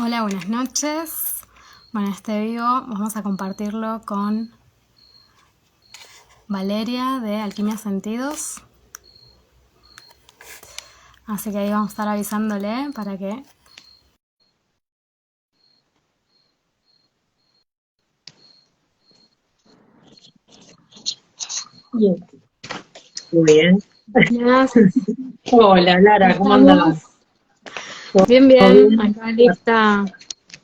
Hola, buenas noches. Bueno, este vivo vamos a compartirlo con Valeria de Alquimia Sentidos. Así que ahí vamos a estar avisándole para que... Bien. Muy bien. Buenas, Hola, ¿cómo Lara, ¿cómo estamos? andás? Bien, ¿Todo bien. bien? Acá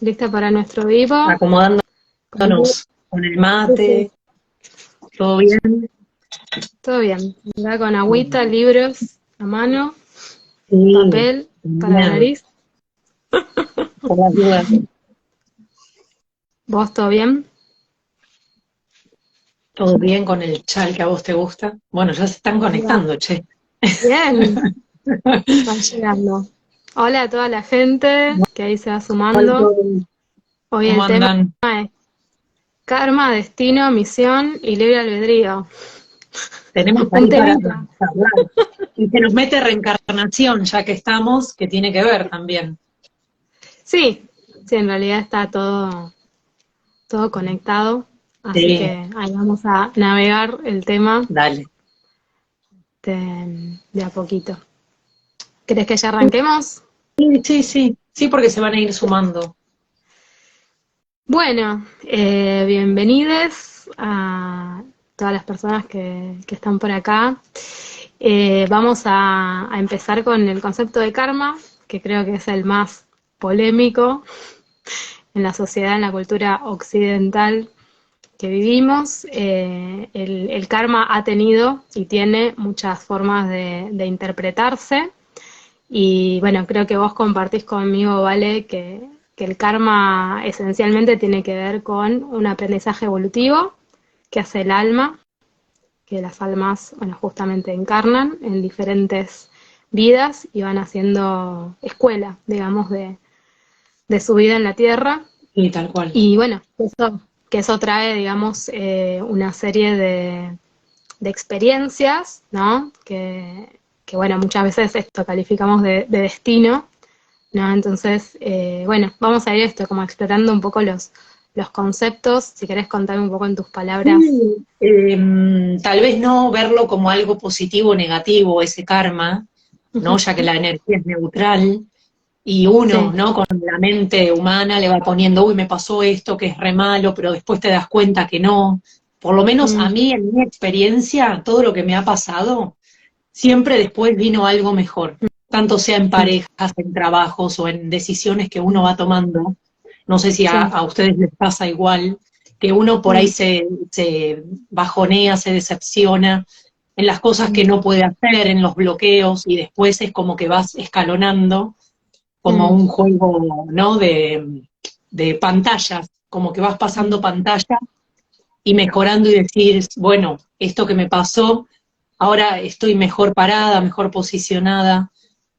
lista para nuestro vivo. Acomodándonos Con- con el Sí, sí, mate, ¿todo bien? todo bien. Acá con Bueno, agüita, libros a mano, sí, papel para la bien, nariz. por las dudas. ¿Vos todo bien? ¿Todo bien con el chal que a vos te gusta? Bueno, ya se están Bien. conectando, che. Bien, van llegando. Hola a toda la gente que ahí se va Igual sumando. todo- Hoy ¿Cómo el tema andan? es karma, destino, misión y libre albedrío. Tenemos Un ahí para temita. hablar. Y se nos mete reencarnación, ya que estamos, que tiene que ver también. Sí, sí, en realidad está todo conectado. Así Sí, que ahí vamos a navegar el tema dale. de a poquito. ¿Querés que ya arranquemos? Sí, sí, sí, sí, porque se van a ir sumando. Bueno, bienvenidos a todas las personas que están por acá. Vamos a empezar con el concepto de karma, que creo que es el más polémico en la sociedad, en la cultura occidental que vivimos. El karma ha tenido y tiene muchas formas de interpretarse. Y bueno, creo que vos compartís conmigo, Vale, que el karma esencialmente tiene que ver con un aprendizaje evolutivo que hace el alma, que las almas, bueno, justamente encarnan en diferentes vidas y van haciendo escuela, digamos, de su vida en la tierra. Sí, tal cual. Y bueno, que eso trae, digamos, una serie de experiencias, ¿no? Que, bueno, muchas veces esto calificamos de destino, ¿no? Entonces, bueno, vamos a ir esto, como explorando un poco los conceptos. Si querés contarme un poco en tus palabras. Sí, tal vez no verlo como algo positivo o negativo, ese karma, ¿no? Ujú. Ya que la energía es neutral y uno, Sí. ¿no? Con la mente humana le va poniendo, uy, me pasó esto que es re malo, pero después te das cuenta que no. Por lo menos a Mm, mí, en mi experiencia, todo lo que me ha pasado, siempre después vino algo mejor, tanto sea en mm, parejas, en trabajos o en decisiones que uno va tomando. No sé si sí. a ustedes les pasa igual, que uno por ahí Mm, se bajonea, se decepciona en las cosas que mm, no puede hacer, en los bloqueos, y después es como que vas escalonando, como mm, un juego, ¿no? De pantallas, como que vas pasando mm, pantalla y mejorando y decir, bueno, esto que me pasó, ahora estoy mejor parada, mejor posicionada,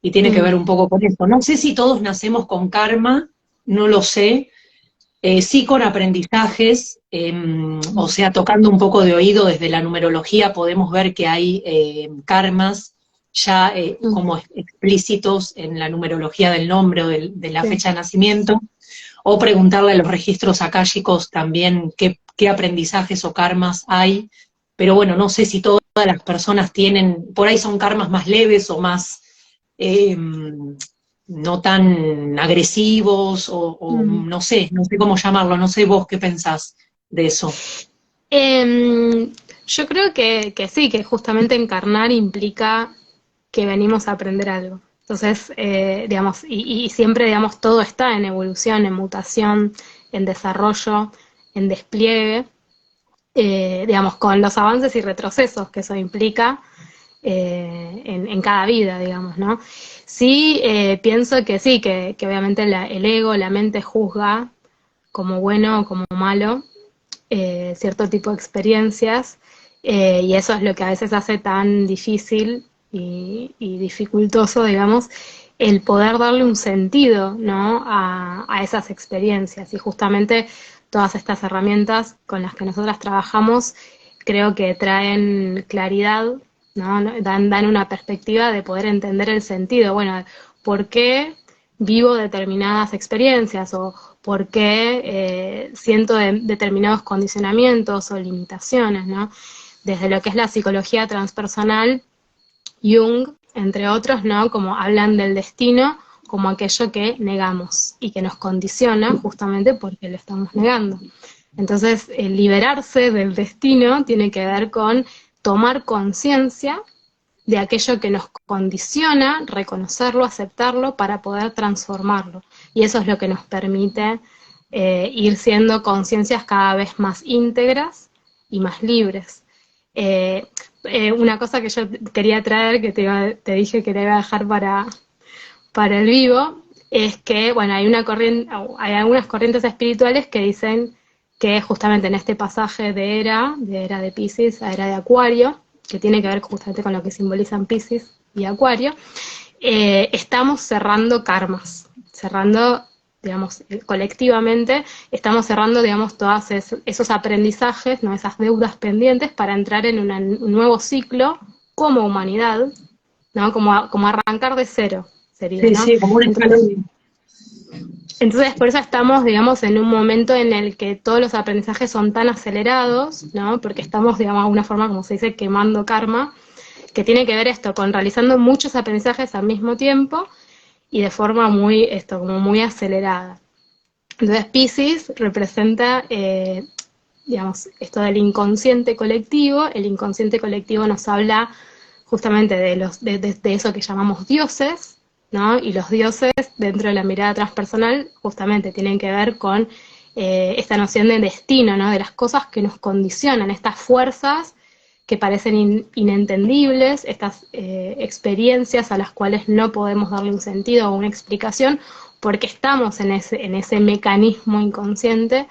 y tiene que mm, ver un poco con eso. No sé si todos nacemos con karma, no lo sé, sí con aprendizajes, o mm, sea, tocando un poco de oído desde la numerología podemos ver que hay karmas ya mm, como explícitos en la numerología del nombre o de la sí. fecha de nacimiento, o preguntarle a los registros akáshicos también qué aprendizajes o karmas hay, pero bueno, no sé si todas las personas tienen, por ahí son karmas más leves o más eh, no tan agresivos o Mm. no sé cómo llamarlo, no sé vos qué pensás de eso. Em, yo creo que sí, que justamente encarnar implica que venimos a aprender algo. Entonces, digamos, y siempre, digamos, todo está en evolución, en mutación, en desarrollo, en despliegue, digamos, con los avances y retrocesos que eso implica en cada vida, digamos, ¿no? Sí, pienso que sí, que obviamente el ego, la mente juzga como bueno o como malo cierto tipo de experiencias y eso es lo que a veces hace tan difícil y dificultoso, digamos, el poder darle un sentido, ¿no? a esas experiencias y justamente todas estas herramientas con las que nosotras trabajamos creo que traen claridad, ¿no? Dan una perspectiva de poder entender el sentido. Bueno, ¿por qué? vivo determinadas experiencias o por qué siento determinados condicionamientos o limitaciones, ¿no? Desde lo que es la psicología transpersonal, Jung, entre otros, ¿no? Como hablan del destino como aquello que negamos y que nos condiciona justamente porque lo estamos negando. Entonces, el liberarse del destino tiene que ver con tomar conciencia de aquello que nos condiciona, reconocerlo, aceptarlo para poder transformarlo. Y eso es lo que nos permite ir siendo conciencias cada vez más íntegras y más libres. Una cosa que yo quería traer, que te dije que la iba a dejar para el vivo, es que, bueno, hay algunas corrientes espirituales que dicen que justamente en este pasaje de era de Piscis a era de Acuario, que tiene que ver justamente con lo que simbolizan Piscis y Acuario, estamos cerrando karmas, cerrando, digamos, colectivamente, estamos cerrando, digamos, todos esos aprendizajes, ¿no? Esas deudas pendientes para entrar en un nuevo ciclo como humanidad, ¿no? Como arrancar de cero, sería, Sí, ¿no? sí, como un escalón. Entonces, por eso estamos, digamos, en un momento en el que todos los aprendizajes son tan acelerados, ¿no? Porque estamos, digamos, de alguna forma, como se dice, quemando karma, que tiene que ver esto con realizando muchos aprendizajes al mismo tiempo y de forma como muy acelerada. Entonces, Piscis representa, digamos, esto del inconsciente colectivo. El inconsciente colectivo nos habla justamente de eso que llamamos dioses, ¿no? Y los dioses, dentro de la mirada transpersonal, justamente tienen que ver con esta noción de destino, ¿no? De las cosas que nos condicionan, estas fuerzas que parecen inentendibles, estas experiencias a las cuales no podemos darle un sentido o una explicación, porque estamos en ese mecanismo inconsciente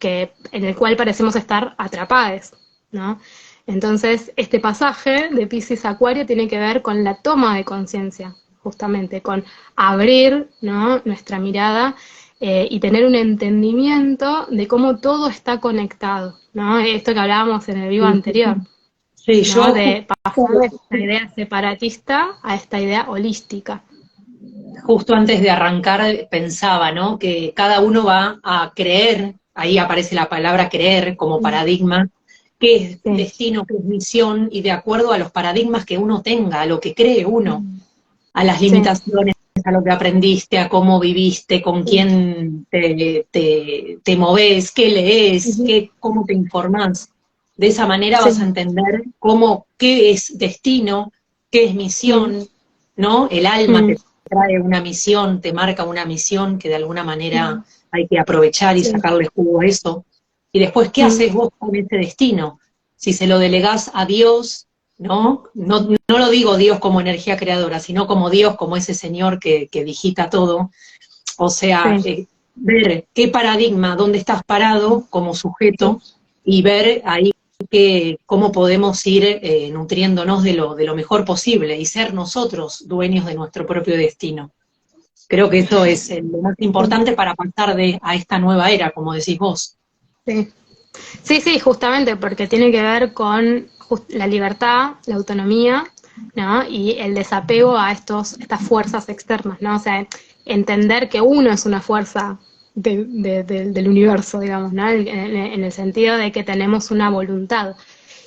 en el cual parecemos estar atrapados, ¿no? Entonces, este pasaje de Piscis Acuario tiene que ver con la toma de conciencia, justamente, con abrir, ¿no? Nuestra mirada y tener un entendimiento de cómo todo está conectado, ¿no? Esto que hablábamos en el vivo anterior, Sí, ¿no? yo De pasar de esta idea separatista a esta idea holística. justo antes de arrancar pensaba, ¿no? Que cada uno va a creer, ahí aparece la palabra creer como paradigma, qué es Sí. destino, qué es misión, y de acuerdo a los paradigmas que uno tenga, a lo que cree uno, a las Sí. limitaciones, a lo que aprendiste, a cómo viviste, con quién te movés, qué lees, cómo te informás. De esa manera vas a Sí. entender qué es destino, qué es misión, ¿no? El alma Mm. te trae una misión, te marca una misión que de alguna manera Mm. hay que aprovechar y Sí. sacarle jugo a eso. Y después, ¿qué Mm. haces vos con ese destino? Si se lo delegás a Dios, ¿no? No lo digo Dios como energía creadora, sino como Dios, como ese señor que digita todo. O sea, Sí. ver qué paradigma, dónde estás parado como Sí. sujeto y ver ahí cómo podemos ir nutriéndonos de lo mejor posible y ser nosotros dueños de nuestro propio destino. Creo que eso es lo más Sí. importante para pasar a esta nueva era, como decís vos. Sí. Sí, sí, justamente porque tiene que ver con la libertad, la autonomía, ¿no? Y el desapego a estas fuerzas externas, ¿no? O sea, entender que uno es una fuerza del universo, digamos, ¿no? En el sentido de que tenemos una voluntad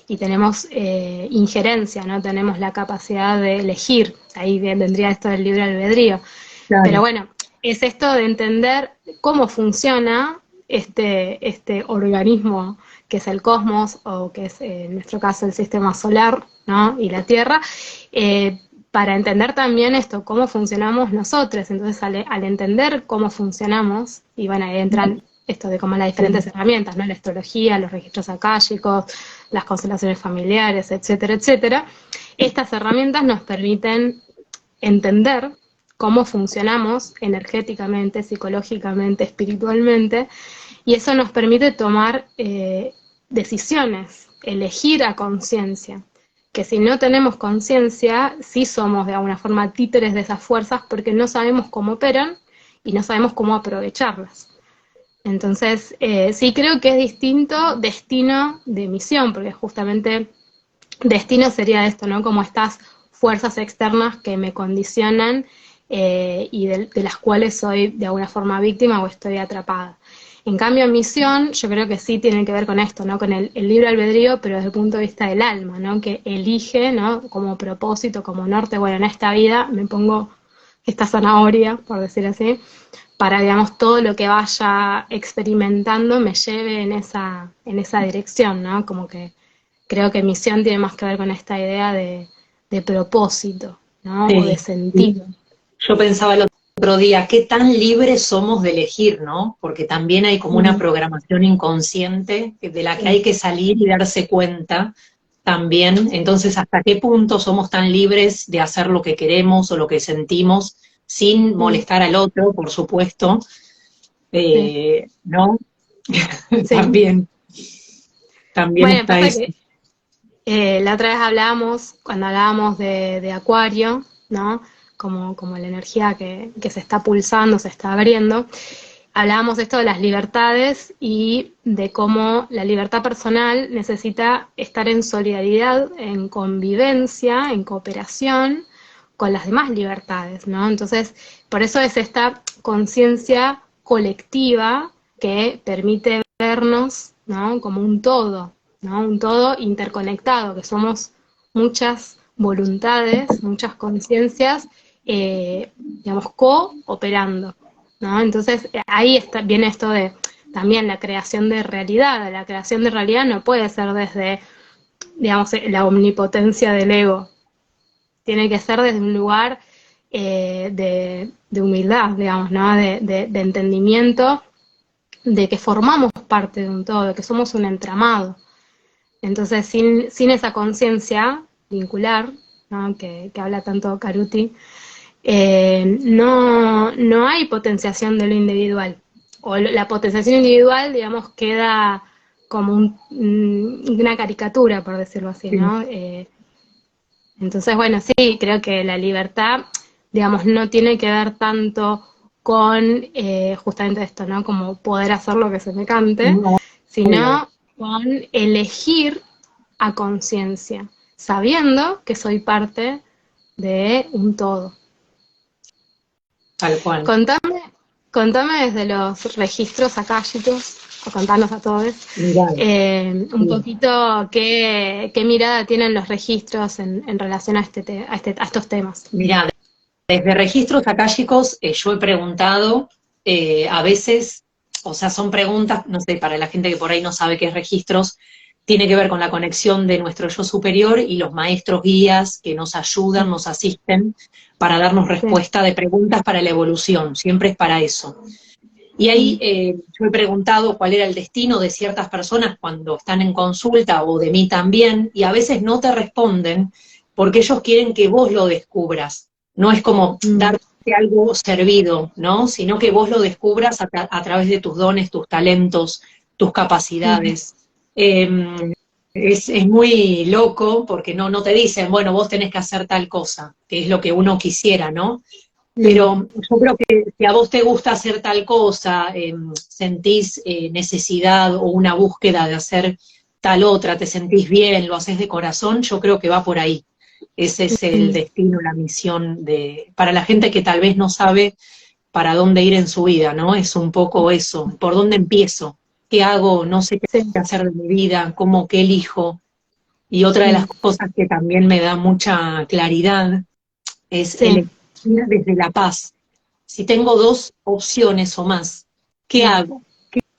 y tenemos injerencia, ¿no? Tenemos la capacidad de elegir. Ahí vendría esto del libre albedrío. Pero Claro. bueno, es esto de entender cómo funciona este organismo que es el cosmos, o que es en nuestro caso el sistema solar, ¿no? Y la Tierra, para entender también esto, cómo funcionamos nosotros. Entonces, al entender cómo funcionamos, y bueno, ahí entran esto de cómo las diferentes herramientas, ¿no? La astrología, los registros akáshicos, las constelaciones familiares, etcétera, etcétera. Estas herramientas nos permiten entender cómo funcionamos energéticamente, psicológicamente, espiritualmente, y eso nos permite tomar decisiones, elegir a conciencia, que si no tenemos conciencia, sí somos de alguna forma títeres de esas fuerzas porque no sabemos cómo operan y no sabemos cómo aprovecharlas. Entonces, sí creo que es distinto destino de misión, porque justamente destino sería esto, ¿no? Como estas fuerzas externas que me condicionan y de las cuales soy de alguna forma víctima o estoy atrapada. En cambio, misión, yo creo que sí tiene que ver con esto, ¿no? Con el libre albedrío, pero desde el punto de vista del alma, ¿no? Que elige, ¿no? Como propósito, como norte, bueno, en esta vida me pongo esta zanahoria, por decir así, para, digamos, todo lo que vaya experimentando me lleve en esa dirección, ¿no? Como que creo que misión tiene más que ver con esta idea de propósito, ¿no? O de Sí. sentido. Yo pensaba el otro día, qué tan libres somos de elegir, ¿no? Porque también hay como una Mm, programación inconsciente de la que hay sí, que salir y darse cuenta también. Entonces, ¿hasta qué punto somos tan libres de hacer lo que queremos o lo que sentimos sin mm, molestar al otro, por supuesto? sí, ¿No? sí. También, también Bueno, está pasa eso. que la otra vez hablábamos, cuando hablábamos de Acuario, ¿no? Como la energía que se está pulsando, se está abriendo, hablábamos esto de las libertades y de cómo la libertad personal necesita estar en solidaridad, en convivencia, en cooperación con las demás libertades, ¿no? Entonces, por eso es esta conciencia colectiva que permite vernos, ¿no? Como un todo, ¿no? Un todo interconectado, que somos muchas voluntades, muchas conciencias, digamos, cooperando, ¿no? Entonces, ahí viene esto de también la creación de realidad. La creación de realidad no puede ser desde, digamos, la omnipotencia del ego. Tiene que ser desde un lugar de humildad, digamos, ¿no? De entendimiento de que formamos parte de un todo, de que somos un entramado. Entonces, sin esa conciencia vincular, ¿no? Que habla tanto Caruti, no hay potenciación de lo individual. O la potenciación individual, digamos, queda como una caricatura, por decirlo así, Sí. ¿no? Entonces, bueno, sí, creo que la libertad, digamos, no tiene que ver tanto con justamente esto, ¿no? Como poder hacer lo que se me cante, No, obvio, sino con elegir a conciencia, sabiendo que soy parte de un todo. tal cual. Contame, contame desde los registros akáshicos, o contanos a todos, Mirá, un poquito qué mirada tienen los registros en relación a, a estos temas. mirá, desde registros akáshicos yo he preguntado, a veces, o sea, son preguntas, no sé, para la gente que por ahí no sabe qué es registros, tiene que ver con la conexión de nuestro yo superior y los maestros guías que nos ayudan, nos asisten para darnos Sí. respuesta de preguntas para la evolución, siempre es para eso. Y ahí Mm, yo he preguntado cuál era el destino de ciertas personas cuando están en consulta o de mí también, y a veces no te responden porque ellos quieren que vos lo descubras. No es como mm, darte algo servido, ¿no? Sino que vos lo descubras a través de tus dones, tus talentos, tus mm, capacidades. Es muy loco porque no te dicen, bueno, vos tenés que hacer tal cosa, que es lo que uno quisiera, ¿no? mm, Pero yo creo que si a vos te gusta hacer tal cosa, sentís necesidad o una búsqueda de hacer tal otra, te sentís bien, lo haces de corazón, yo creo que va por ahí. Ese es el mm, destino, la misión para la gente que tal vez no sabe para dónde ir en su vida, ¿no? Es un poco eso, ¿por dónde empiezo? ¿Qué hago? No sé qué sí, hacer de mi vida, cómo, qué elijo. Y otra de las mm, cosas que también me da mucha claridad es sí, elegir desde la paz. Si tengo dos opciones o más, ¿qué mm, hago?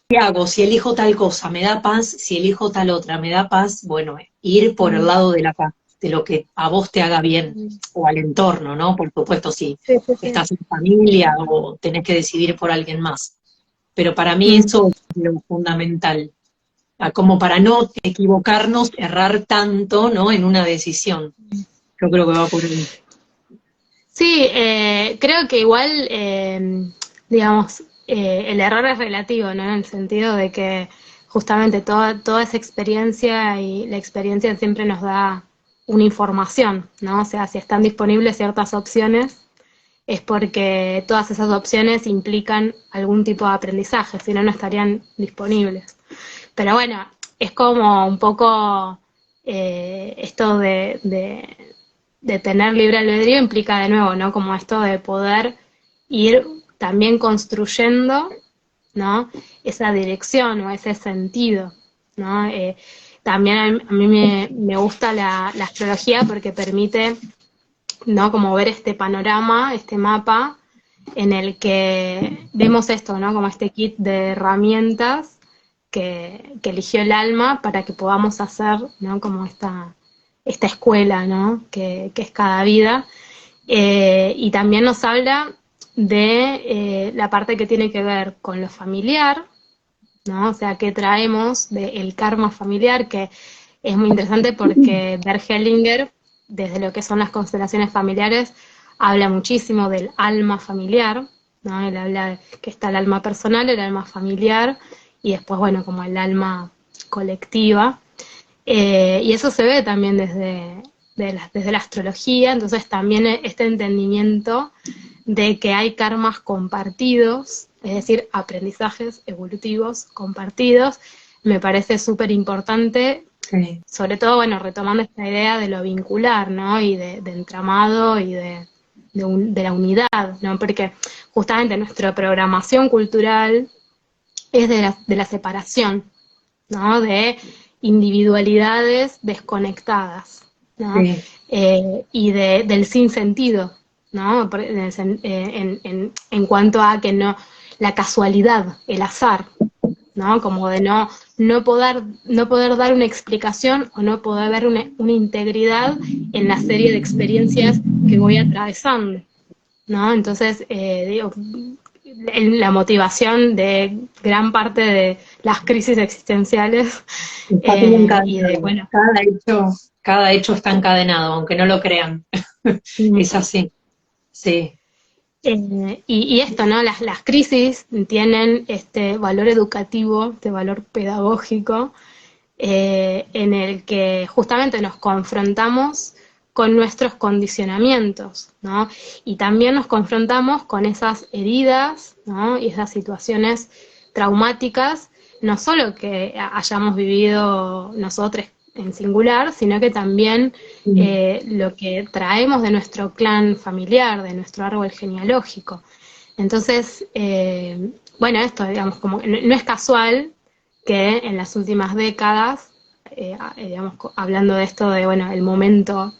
¿Qué hago? Si elijo tal cosa, ¿me da paz? Si elijo tal otra, ¿me da paz? Bueno, ir por el mm, lado de la paz, de lo que a vos te haga bien, mm, o al entorno, ¿no? Por supuesto, si sí, sí, sí, estás en familia o tenés que decidir por alguien más. Pero para mí mm. eso es lo fundamental, como para no equivocarnos, errar tanto, ¿no? En una decisión. Yo creo que va por ahí. Sí, creo que igual, digamos, el error es relativo, ¿no? En el sentido de que justamente toda esa experiencia y la experiencia siempre nos da una información, ¿no? O sea, si están disponibles ciertas opciones, es porque todas esas opciones implican algún tipo de aprendizaje, si no, no estarían disponibles. Pero bueno, es como un poco esto de tener libre albedrío implica de nuevo, ¿no? Como esto de poder ir también construyendo, ¿no? Esa dirección o ese sentido, ¿no? También a mí me gusta la astrología porque permite, ¿no? Como ver este panorama, este mapa, en el que vemos esto, ¿no? Como este kit de herramientas que eligió el alma para que podamos hacer, ¿no? Como esta escuela, ¿no? Que es cada vida. Y también nos habla de la parte que tiene que ver con lo familiar, ¿no? O sea, que traemos del karma familiar, que es muy interesante porque Bert Hellinger, desde lo que son las constelaciones familiares, habla muchísimo del alma familiar, ¿no? Él habla de que está el alma personal, el alma familiar, y después, bueno, como el alma colectiva. Y eso se ve también desde la astrología, entonces también este entendimiento de que hay karmas compartidos, es decir, aprendizajes evolutivos compartidos, me parece súper importante, Sí. sobre todo, bueno, retomando esta idea de lo vincular, ¿no? Y de entramado y de la unidad, ¿no? Porque justamente nuestra programación cultural es de la separación, ¿no? De individualidades desconectadas, ¿no? Sí. Y del sinsentido, ¿no? En cuanto a que no, la casualidad, el azar, ¿no? Como de no poder dar una explicación o no poder ver una integridad en la serie de experiencias que voy atravesando, ¿no? Entonces, digo, la motivación de gran parte de las crisis existenciales Está todo y de, encadenado. bueno, Cada hecho está encadenado, aunque no lo crean. Es así, sí. y esto, ¿no? Las crisis tienen este valor educativo, este valor pedagógico, en el que justamente nos confrontamos con nuestros condicionamientos, ¿no? Y también nos confrontamos con esas heridas, ¿no? Y esas situaciones traumáticas, no solo que hayamos vivido nosotros en singular, sino que también lo que traemos de nuestro clan familiar, de nuestro árbol genealógico. Entonces, bueno, esto, digamos, como no es casual que en las últimas décadas, digamos, hablando de esto de, bueno, el momento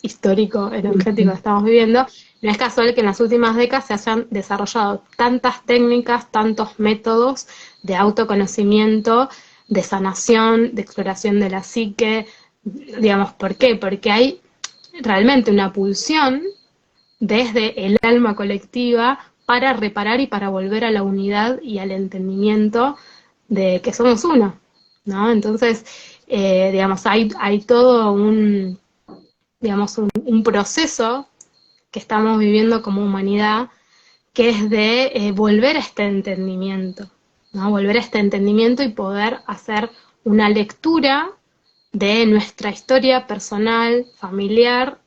histórico, energético que estamos viviendo, no es casual que en las últimas décadas se hayan desarrollado tantas técnicas, tantos métodos de autoconocimiento, de sanación, de exploración de la psique, digamos, ¿por qué? Porque hay realmente una pulsión desde el alma colectiva para reparar y para volver a la unidad y al entendimiento de que somos uno, ¿no? Entonces, digamos, hay todo digamos, un proceso que estamos viviendo como humanidad que es de volver a este entendimiento, ¿no? Volver a este entendimiento y poder hacer una lectura de nuestra historia personal, familiar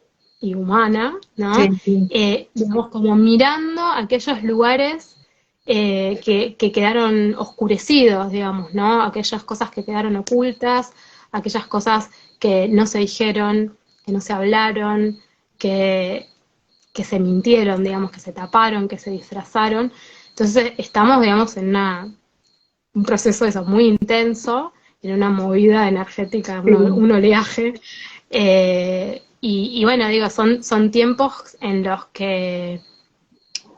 y humana, ¿no? Sí, sí. Digamos, como mirando aquellos lugares que quedaron oscurecidos, digamos, ¿no? Aquellas cosas que quedaron ocultas, aquellas cosas que no se dijeron, que no se hablaron, que, que se mintieron, digamos, que se taparon, que se disfrazaron. Entonces estamos, digamos, en un proceso de eso muy intenso, en una movida energética, Sí. un oleaje. Y bueno, digo, son tiempos en los que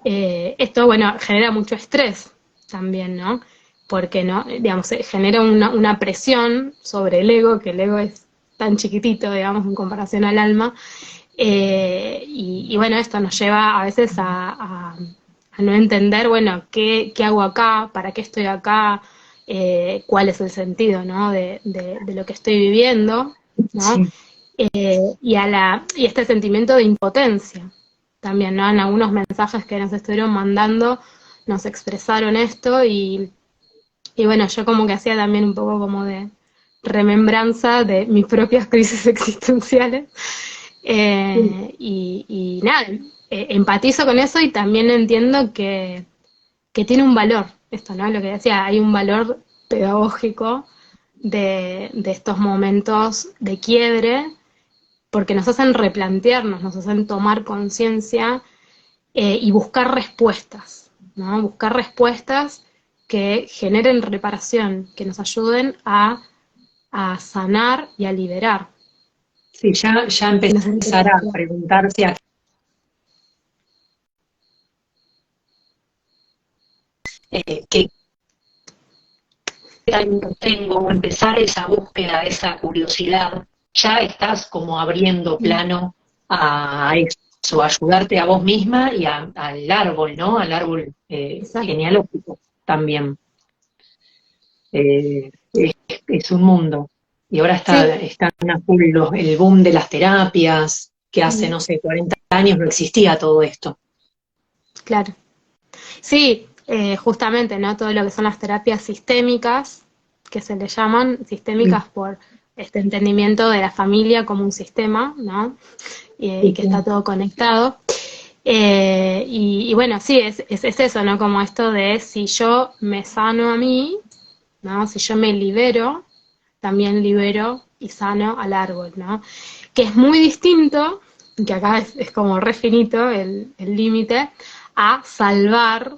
esto, bueno, genera mucho estrés también, ¿no? Porque, ¿no? Digamos, genera una presión sobre el ego, que el ego es tan chiquitito, digamos, en comparación al alma. Y bueno, esto nos lleva a veces a no entender, bueno, ¿qué hago acá? ¿Para qué estoy acá? ¿Cuál es el sentido, ¿no? De lo que estoy viviendo, ¿no? Sí. Y este sentimiento de impotencia también, ¿no? En algunos mensajes que nos estuvieron mandando nos expresaron esto y bueno, yo como que hacía también un poco como de remembranza de mis propias crisis existenciales. Sí. Y nada, empatizo con eso y también entiendo que tiene un valor, esto, ¿no? Lo que decía, hay un valor pedagógico de estos momentos de quiebre porque nos hacen replantearnos, nos hacen tomar conciencia y buscar respuestas, ¿no? Buscar respuestas que generen reparación, que nos ayuden a sanar y a liberar. Sí, ya No sé si empezar querés a hablar. preguntarse a qué talento tengo, o empezar esa búsqueda, esa curiosidad, ya estás como abriendo plano a eso, a ayudarte a vos misma y al árbol, ¿no? Al árbol Exacto. genealógico también. Es un mundo. Y ahora Sí, están a full el boom de las terapias, que hace, no sé, 40 años no existía todo esto. claro. Sí, justamente, ¿no? Todo lo que son las terapias sistémicas, que se le llaman sistémicas por este entendimiento de la familia como un sistema, ¿no? Y Sí, que está sí. todo conectado. Y bueno, sí, es eso, ¿no? Como esto de si yo me sano a mí, ¿no? Si yo me libero, también libero y sano al árbol, ¿no? Que es muy distinto, que acá es como re finito el límite, a salvar,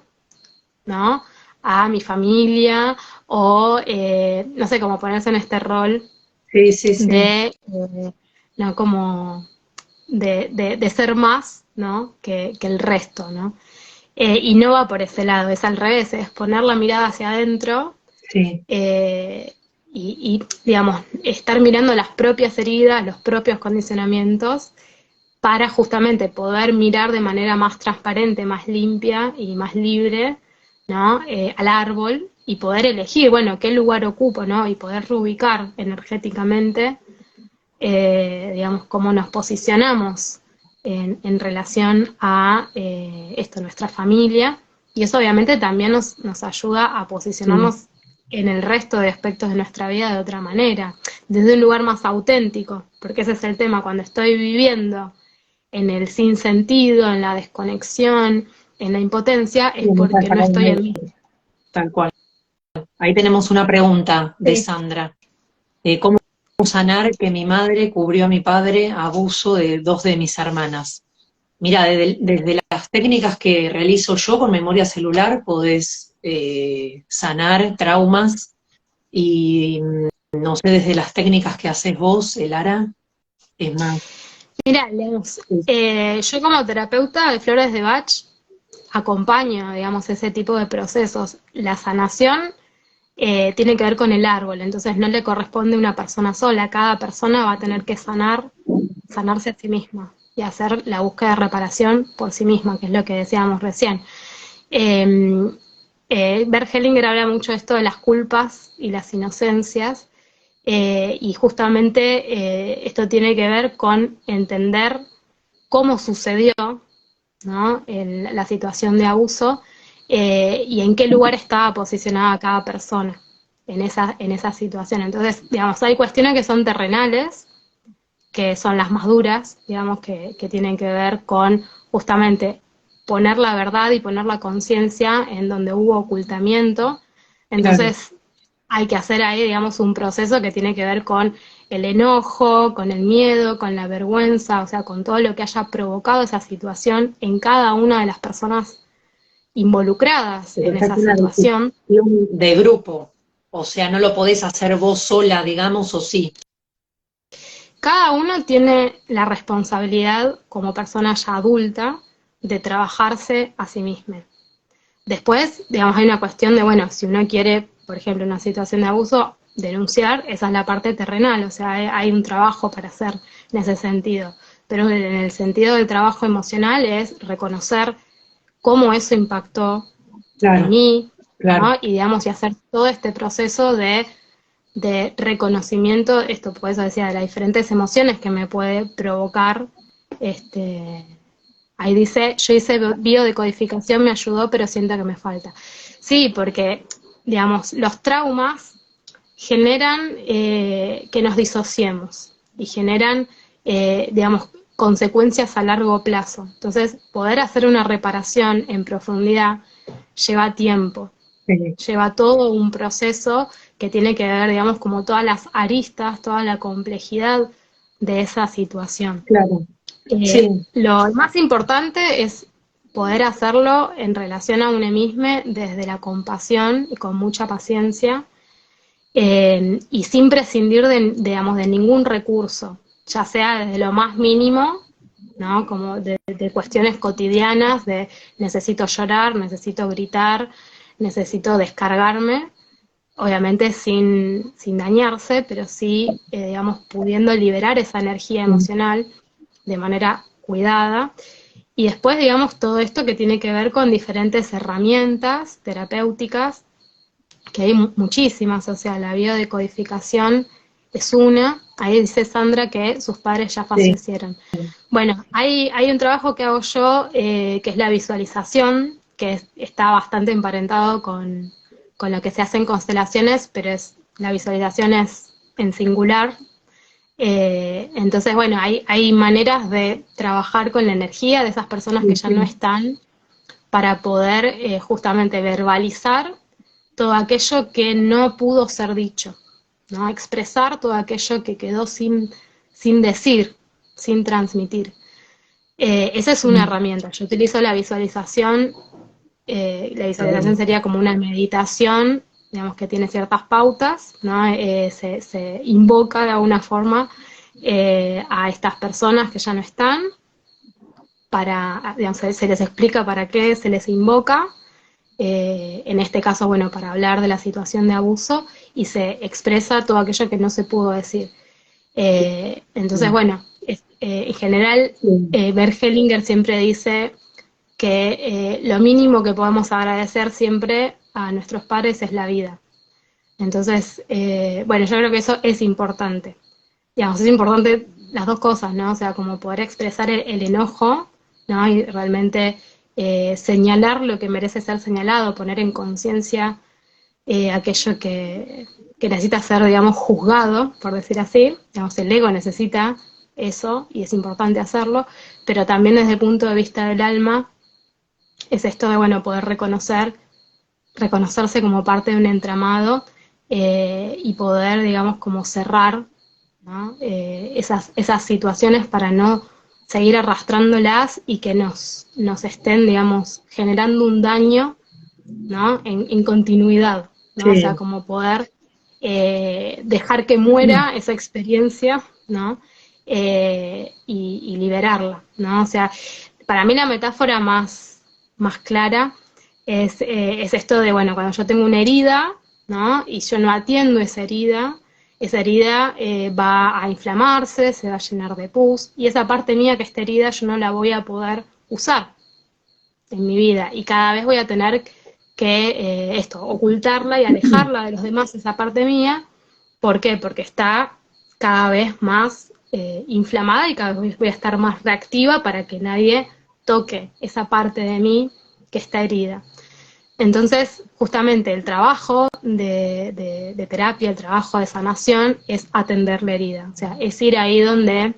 ¿no? A mi familia o, no sé, como ponerse en este rol Sí, sí, sí. no, como de ser más, ¿no? Que el resto, ¿no? Y no va por ese lado, es al revés, es poner la mirada hacia adentro Sí, eh, digamos, estar mirando las propias heridas, los propios condicionamientos, para justamente poder mirar de manera más transparente, más limpia y más libre, ¿no? Al árbol y poder elegir, bueno, qué lugar ocupo, ¿no? Y poder reubicar energéticamente, digamos, cómo nos posicionamos en relación a esto, nuestra familia. Y eso obviamente también nos ayuda a sí. posicionarnos en el resto de aspectos de nuestra vida de otra manera, desde un lugar más auténtico, porque ese es el tema, cuando estoy viviendo en el sinsentido, en la desconexión, en la impotencia, Sí, es en esa porque no estoy cadena, en mí. tal cual. Ahí tenemos una pregunta de Sí. Sandra. ¿Cómo sanar que mi madre cubrió a mi padre abuso de dos de mis hermanas? Mira, desde las técnicas que realizo yo con memoria celular podés sanar traumas y no sé, desde las técnicas que haces vos, Elara, es más. Mira, Lemus, Sí, yo como terapeuta de flores de Bach acompaño, digamos, ese tipo de procesos. La sanación tiene que ver con el árbol, entonces no le corresponde a una persona sola, cada persona va a tener que sanarse a sí misma y hacer la búsqueda de reparación por sí misma, que es lo que decíamos recién. Eh, Bert Hellinger habla mucho de esto de las culpas y las inocencias, y justamente esto tiene que ver con entender cómo sucedió, ¿no? La situación de abuso y en qué lugar estaba posicionada cada persona en esa situación. Entonces, digamos, hay cuestiones que son terrenales, que son las más duras, digamos, que tienen que ver con justamente poner la verdad y poner la conciencia en donde hubo ocultamiento. claro, Entonces, hay que hacer ahí, digamos, un proceso que tiene que ver con el enojo, con el miedo, con la vergüenza, o sea, con todo lo que haya provocado esa situación en cada una de las personas involucradas pero en ya es esa una situación. decisión de grupo, o sea, no lo podés hacer vos sola, digamos, o sí. Cada uno tiene la responsabilidad como persona ya adulta de trabajarse a sí mismo. Después, digamos, hay una cuestión de, bueno, si uno quiere, por ejemplo, una situación de abuso, denunciar, esa es la parte terrenal, o sea, hay un trabajo para hacer en ese sentido. Pero en el sentido del trabajo emocional es reconocer cómo eso impactó en Claro, mí, claro, ¿no? Y digamos, y hacer todo este proceso de reconocimiento, esto por eso decía, de las diferentes emociones que me puede provocar este, ahí dice, yo hice biodecodificación, me ayudó, pero siento que me falta. Sí, porque, digamos, los traumas generan que nos disociemos y generan, digamos, consecuencias a largo plazo. Entonces, poder hacer una reparación en profundidad lleva tiempo, sí, lleva todo un proceso que tiene que ver, digamos, como todas las aristas, toda la complejidad de esa situación. Claro, sí, Lo más importante es poder hacerlo en relación a uno mismo desde la compasión y con mucha paciencia, y sin prescindir digamos, de ningún recurso, ya sea desde lo más mínimo, ¿no? Como de cuestiones cotidianas, de necesito llorar, necesito gritar, necesito descargarme, obviamente sin dañarse, pero sí, digamos, pudiendo liberar esa energía emocional de manera cuidada. Y después, digamos, todo esto que tiene que ver con diferentes herramientas terapéuticas, que hay muchísimas, o sea, la biodecodificación es una. Ahí dice Sandra que sus padres ya sí, fallecieron. Bueno, hay un trabajo que hago yo, que es la visualización, que está bastante emparentado con lo que se hace en constelaciones, pero la visualización es en singular. Entonces, bueno, hay maneras de trabajar con la energía de esas personas que sí, ya no sí. están, para poder, justamente verbalizar todo aquello que no pudo ser dicho, ¿no? Expresar todo aquello que quedó sin decir, sin transmitir. Esa es una herramienta. Yo utilizo la visualización sería como una meditación, digamos, que tiene ciertas pautas, ¿no? Se invoca de alguna forma, a estas personas que ya no están, digamos, se les explica para qué se les invoca, en este caso, bueno, para hablar de la situación de abuso, y se expresa todo aquello que no se pudo decir. Entonces, bueno, en general, Sí, Bert Hellinger siempre dice que, lo mínimo que podemos agradecer siempre a nuestros padres es la vida. Entonces, bueno, yo creo que eso es importante. Digamos, es importante las dos cosas, ¿no? O sea, como poder expresar el enojo, ¿no? Y realmente, señalar lo que merece ser señalado, poner en conciencia, aquello que necesita ser, digamos, juzgado, por decir así. Digamos, el ego necesita eso y es importante hacerlo, pero también desde el punto de vista del alma es esto de, bueno, poder reconocerse como parte de un entramado, y poder, digamos, como cerrar, ¿no? Esas situaciones para no seguir arrastrándolas y que nos estén, digamos, generando un daño, ¿no? En continuidad, ¿no? O sea, sí. como poder, dejar que muera esa experiencia, ¿no? Y liberarla, ¿no? O sea, para mí la metáfora más clara es esto de, bueno, cuando yo tengo una herida, ¿no? Y yo no atiendo esa herida, va a inflamarse, se va a llenar de pus, y esa parte mía que está herida yo no la voy a poder usar en mi vida, y cada vez voy a tener que, ocultarla y alejarla de los demás, esa parte mía. ¿Por qué? Porque está cada vez más, inflamada, y cada vez voy a estar más reactiva para que nadie toque esa parte de mí que está herida. Entonces, justamente el trabajo de terapia, el trabajo de sanación es atender la herida, o sea, es ir ahí donde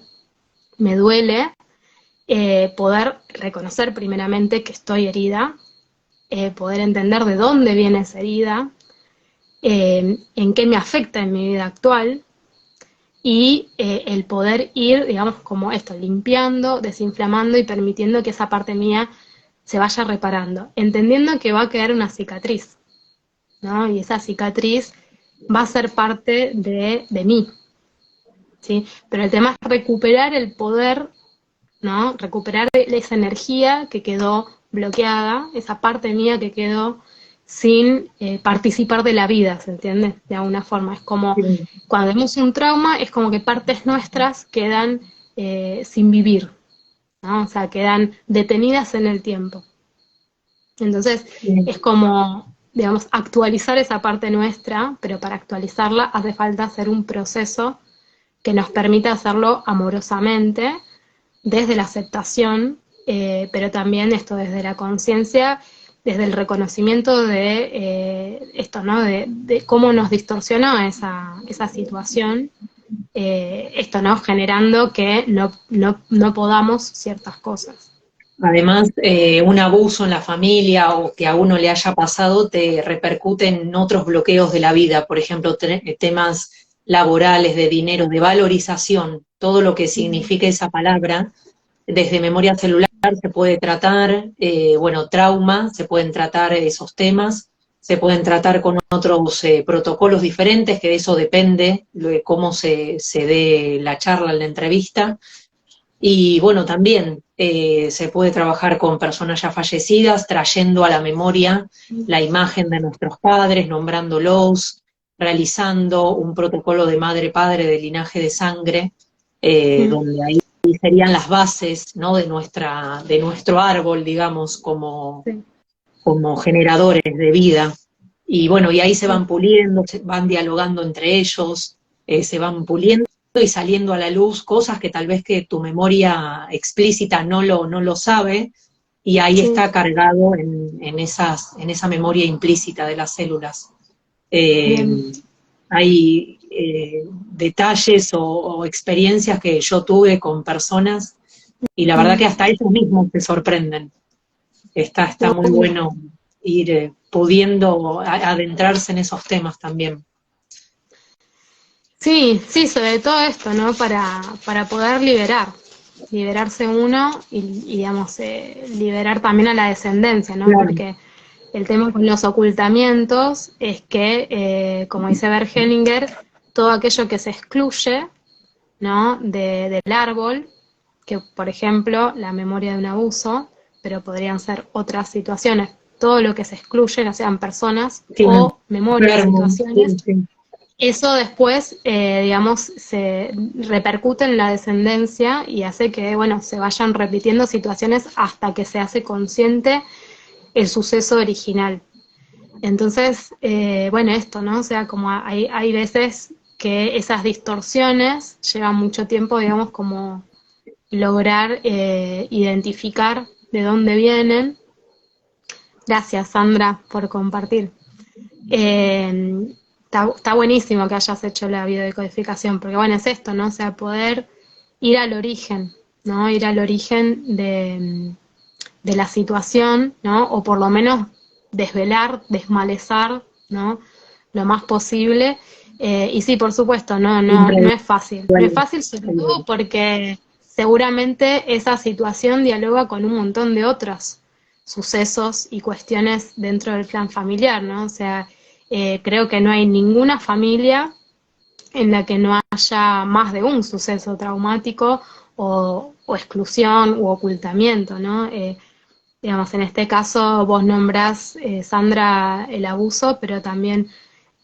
me duele, poder reconocer primeramente que estoy herida, poder entender de dónde viene esa herida, en qué me afecta en mi vida actual, y, el poder ir, digamos, como esto, limpiando, desinflamando y permitiendo que esa parte mía se vaya reparando, entendiendo que va a quedar una cicatriz, ¿no? Y esa cicatriz va a ser parte de mí, ¿sí? Pero el tema es recuperar el poder, ¿no? Recuperar esa energía que quedó bloqueada, esa parte mía que quedó sin, participar de la vida, ¿se entiende? De alguna forma. Es como Sí. cuando vemos un trauma, es como que partes nuestras quedan, sin vivir, ¿no? O sea, quedan detenidas en el tiempo. Entonces, Sí. es como, digamos, actualizar esa parte nuestra, pero para actualizarla hace falta hacer un proceso que nos permita hacerlo amorosamente, desde la aceptación, pero también esto desde la conciencia, desde el reconocimiento de, esto, ¿no? De cómo nos distorsionó esa situación, esto, ¿no? Generando que no podamos ciertas cosas. Además, un abuso en la familia o que a uno le haya pasado te repercute en otros bloqueos de la vida, por ejemplo, temas laborales, de dinero, de valorización, todo lo que signifique esa palabra, desde memoria celular se puede tratar, bueno, trauma, se pueden tratar esos temas, se pueden tratar con otros protocolos diferentes, que de eso depende de cómo se dé la charla, la entrevista. Y bueno, también se puede trabajar con personas ya fallecidas, trayendo a la memoria la imagen de nuestros padres, nombrándolos, realizando un protocolo de madre-padre de linaje de sangre, donde ahí serían las bases, ¿no? de nuestro árbol, digamos, Sí, como generadores de vida. Y bueno, y ahí se sí, van puliendo, se van dialogando entre ellos, se van puliendo y saliendo a la luz cosas que tal vez que tu memoria explícita no lo sabe, y ahí sí, está cargado en esa memoria implícita de las células. Eh, bien. Hay detalles o experiencias que yo tuve con personas y la verdad Mm. que hasta ellos mismos se sorprenden. Está muy Uy. bueno ir pudiendo adentrarse en esos temas también. Sí, sí, sobre todo esto, ¿no? Para poder liberarse uno y digamos, liberar también a la descendencia, ¿no? Claro, Porque el tema con los ocultamientos es que, como dice Bert Hellinger, todo aquello que se excluye, ¿no? Del árbol, que por ejemplo la memoria de un abuso, pero podrían ser otras situaciones, todo lo que se excluye, ya sean personas tiene o memorias, enfermo, situaciones, sí, sí. eso después, digamos, se repercute en la descendencia y hace que, bueno, se vayan repitiendo situaciones hasta que se hace consciente el suceso original. Entonces, bueno, esto, ¿no? O sea, como hay veces que esas distorsiones llevan mucho tiempo, digamos, como lograr identificar de dónde vienen. Gracias, Sandra, por compartir. Está buenísimo que hayas hecho la biodecodificación, porque bueno, es esto, ¿no? O sea, poder ir al origen, ¿no? Ir al origen de la situación, ¿no? O por lo menos desvelar, desmalezar, ¿no? Lo más posible. Y sí, por supuesto, Siempre no es fácil. No es duele, fácil sobre todo porque seguramente esa situación dialoga con un montón de otros sucesos y cuestiones dentro del clan familiar, ¿no? O sea, creo que no hay ninguna familia en la que no haya más de un suceso traumático o exclusión u ocultamiento, ¿no? Digamos, en este caso vos nombrás, Sandra, el abuso, pero también,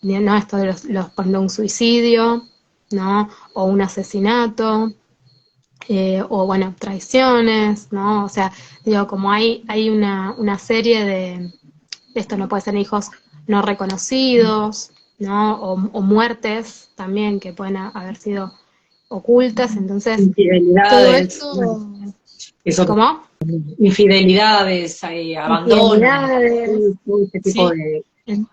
¿no? Esto de por ejemplo, un suicidio, ¿no? O un asesinato, o bueno, traiciones, ¿no? O sea, digo, como hay una serie de, esto no puede ser hijos no reconocidos, ¿no? O muertes también que pueden haber sido ocultas, entonces todo infidelidades, esto, eso, ¿cómo? infidelidades, abandono, Infidelidades, todo ese tipo sí. de...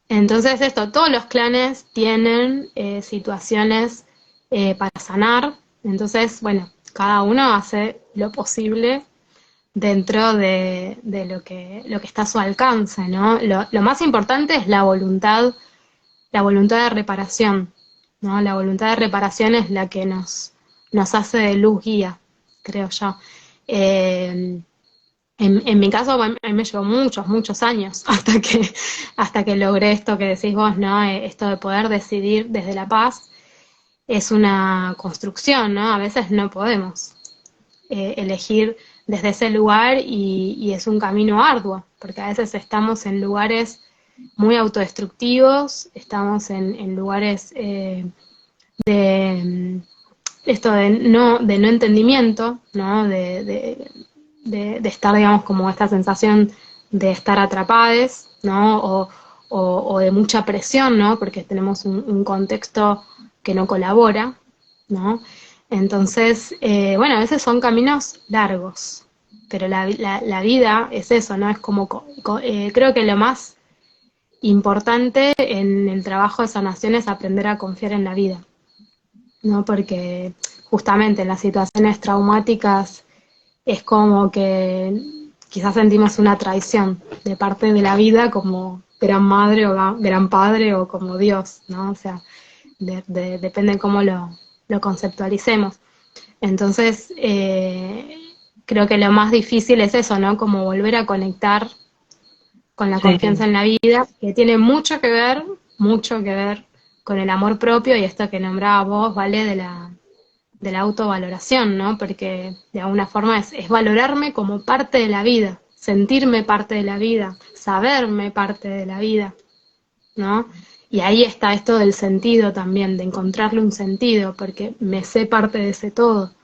Entonces esto, todos los clanes tienen situaciones para sanar, entonces, bueno, cada uno hace lo posible dentro de lo que está a su alcance, ¿no? Lo más importante es la voluntad de reparación, ¿no? La voluntad de reparación es la que nos hace de luz guía, creo yo. Eh, en mi caso, a mí me llevó muchos años hasta que logré esto que decís vos, ¿no? Esto de poder decidir desde la paz es una construcción, ¿no? A veces no podemos elegir desde ese lugar y es un camino arduo, porque a veces estamos en lugares muy autodestructivos, estamos en lugares de esto de no entendimiento, ¿no? De estar, digamos, como esta sensación de estar atrapados, ¿no? O de mucha presión, ¿no? Porque tenemos un contexto que no colabora, ¿no? Entonces, bueno, a veces son caminos largos, pero la vida es eso, ¿no? Es como, creo que lo más importante en el trabajo de sanación es aprender a confiar en la vida, ¿no? Porque justamente en las situaciones traumáticas es como que quizás sentimos una traición de parte de la vida como gran madre o gran padre o como Dios, ¿no? O sea, depende de cómo lo conceptualicemos. Entonces, creo que lo más difícil es eso, ¿no? Como volver a conectar con la confianza Sí, en la vida, que tiene mucho que ver con el amor propio y esto que nombraba vos, ¿vale? De la autovaloración, ¿no? Porque de alguna forma es valorarme como parte de la vida, sentirme parte de la vida, saberme parte de la vida, ¿no? Y ahí está esto del sentido también, de encontrarle un sentido, porque me sé parte de ese todo.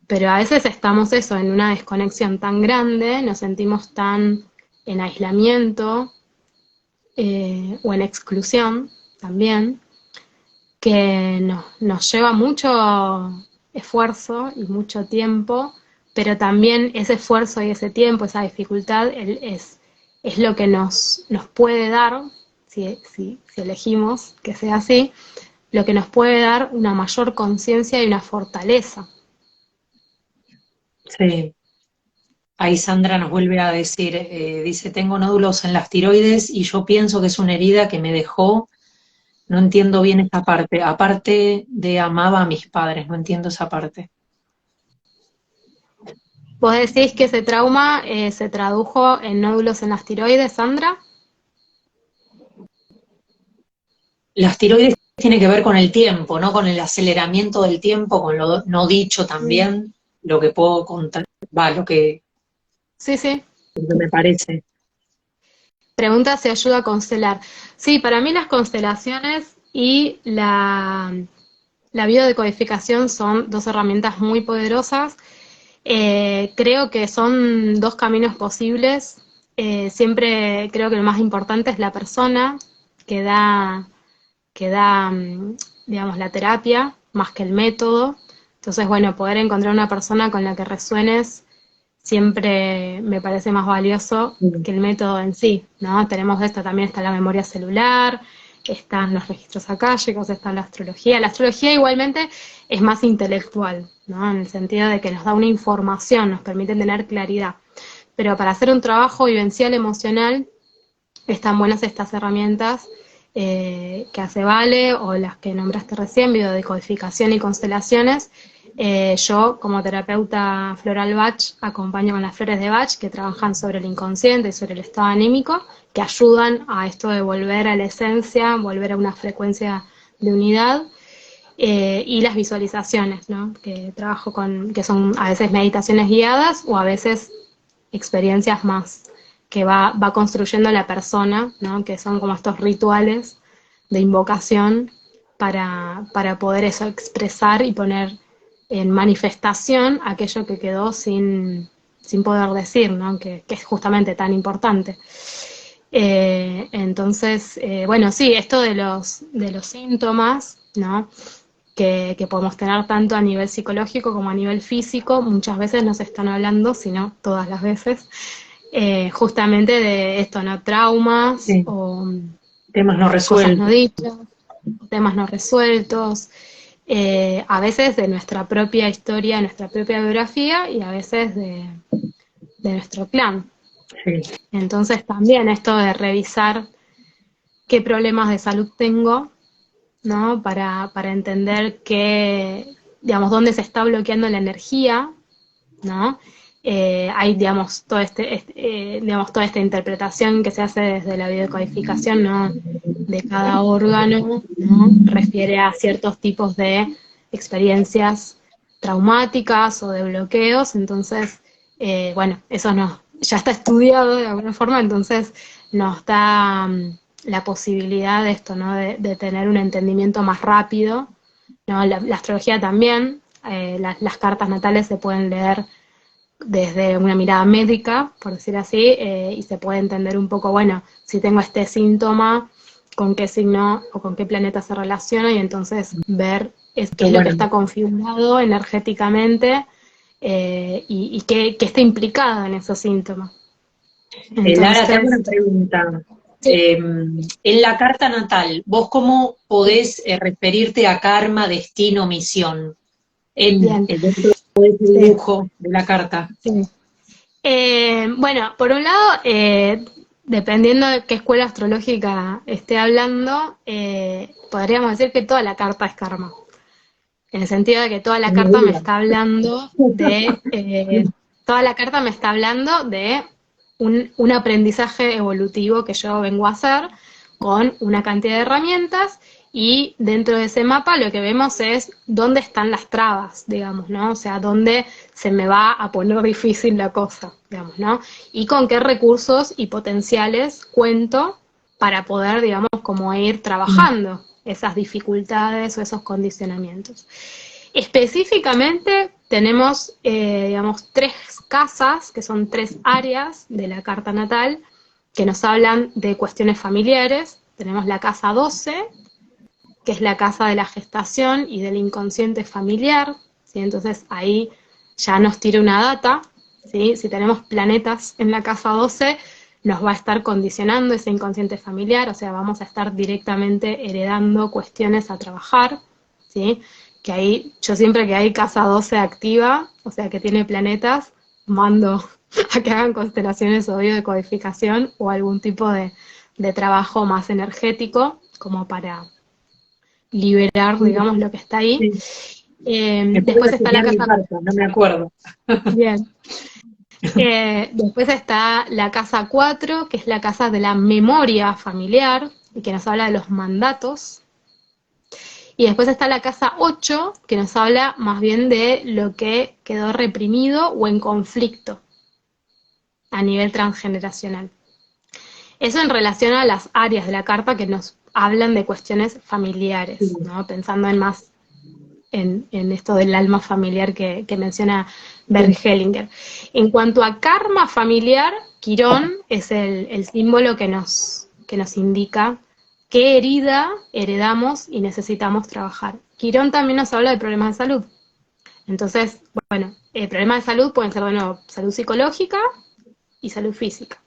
Pero a veces estamos eso, en una desconexión tan grande, nos sentimos tan en aislamiento o en exclusión también, que nos lleva mucho esfuerzo y mucho tiempo, pero también ese esfuerzo y ese tiempo, esa dificultad, es lo que nos puede dar, si elegimos que sea así, lo que nos puede dar una mayor conciencia y una fortaleza. sí. Ahí Sandra nos vuelve a decir, dice, tengo nódulos en las tiroides y yo pienso que es una herida que me dejó, no entiendo bien esa parte, aparte de amaba a mis padres, no entiendo esa parte. ¿Vos decís que ese trauma se tradujo en nódulos en las tiroides, Sandra? Las tiroides tiene que ver con el tiempo, ¿no? Con el aceleramiento del tiempo, con lo no dicho Mm. también, lo que puedo contar, va, Sí, sí. lo que me parece. Pregunta si ayuda a constelar. Sí, para mí las constelaciones y la biodecodificación son dos herramientas muy poderosas. Creo que son dos caminos posibles. Siempre creo que lo más importante es la persona que da, digamos, la terapia, más que el método. Entonces, bueno, poder encontrar una persona con la que resuenes siempre me parece más valioso que el método en sí, ¿no? Tenemos esto, también está la memoria celular, están los registros akáshicos, está la astrología. La astrología igualmente es más intelectual, ¿no? En el sentido de que nos da una información, nos permite tener claridad. Pero para hacer un trabajo vivencial emocional, están buenas estas herramientas que hace Vale o las que nombraste recién, biodecodificación y constelaciones. Yo, como terapeuta floral Bach, acompaño con las flores de Bach que trabajan sobre el inconsciente y sobre el estado anímico, que ayudan a esto de volver a la esencia, volver a una frecuencia de unidad. Y las visualizaciones, ¿no? Que trabajo que son a veces meditaciones guiadas o a veces experiencias más que va construyendo la persona, ¿no? Que son como estos rituales de invocación para poder eso expresar y poner en manifestación aquello que quedó sin poder decir, ¿no? Que es justamente tan importante. Entonces, bueno, sí, esto de los síntomas, ¿no? Que podemos tener tanto a nivel psicológico como a nivel físico, muchas veces nos están hablando, si no todas las veces, justamente de esto, ¿no? Traumas Sí, o temas no cosas no resueltos. dichas, temas no resueltos, a veces de nuestra propia historia, nuestra propia biografía y a veces de nuestro clan. Sí, Entonces también esto de revisar qué problemas de salud tengo, ¿no? Para entender digamos, dónde se está bloqueando la energía, ¿no? Hay, digamos, digamos, toda esta interpretación que se hace desde la biodecodificación, ¿no? De cada órgano, ¿no? Refiere a ciertos tipos de experiencias traumáticas o de bloqueos, entonces, bueno, eso ya está estudiado de alguna forma, entonces nos da la posibilidad de esto, ¿no? De tener un entendimiento más rápido, ¿no? La astrología también, las cartas natales se pueden leer desde una mirada médica, por decir así, y se puede entender un poco, bueno, si tengo este síntoma, con qué signo o con qué planeta se relaciona, y entonces ver qué qué es lo que bueno. está configurado energéticamente y qué está implicado en esos síntomas. Lara, te hago Entonces, una pregunta. sí, En la carta natal, ¿vos cómo podés referirte a karma, destino, misión en bien, dentro de ese sí, dibujo de la carta? sí. Bueno, por un lado, dependiendo de qué escuela astrológica esté hablando, podríamos decir que toda la carta es karma. En el sentido de que toda la Ni carta me duda. está hablando de un aprendizaje evolutivo que yo vengo a hacer con una cantidad de herramientas, y dentro de ese mapa lo que vemos es dónde están las trabas, digamos, ¿no? O sea, dónde se me va a poner difícil la cosa, digamos, ¿no? Y con qué recursos y potenciales cuento para poder, digamos, como ir trabajando esas dificultades o esos condicionamientos. Específicamente tenemos, digamos, 3 casas, que son 3 áreas de la carta natal, que nos hablan de cuestiones familiares. Tenemos la casa 12, que es la casa de la gestación y del inconsciente familiar, ¿sí? Entonces ahí ya nos tira una data, ¿sí? Si tenemos planetas en la casa 12, nos va a estar condicionando ese inconsciente familiar, o sea, vamos a estar directamente heredando cuestiones a trabajar, ¿sí? Que ahí, yo siempre que hay casa 12 activa, o sea, que tiene planetas, mando a que hagan constelaciones o biodecodificación o algún tipo de trabajo más energético, como para liberar, Sí, digamos, lo que está ahí. sí. Me puedo Después está la chequear mi casa, carta, no me acuerdo. bien. Después está la casa 4, que es la casa de la memoria familiar, y que nos habla de los mandatos. Y después está la casa 8, que nos habla más bien de lo que quedó reprimido o en conflicto a nivel transgeneracional. Eso en relación a las áreas de la carta que nos hablan de cuestiones familiares, Sí, ¿no? Pensando en más en esto del alma familiar que menciona Bert sí, Hellinger. En cuanto a karma familiar, Quirón es el símbolo que nos indica qué herida heredamos y necesitamos trabajar. Quirón también nos habla de problemas de salud. Entonces, bueno, problemas de salud pueden ser, de nuevo, salud psicológica y salud física.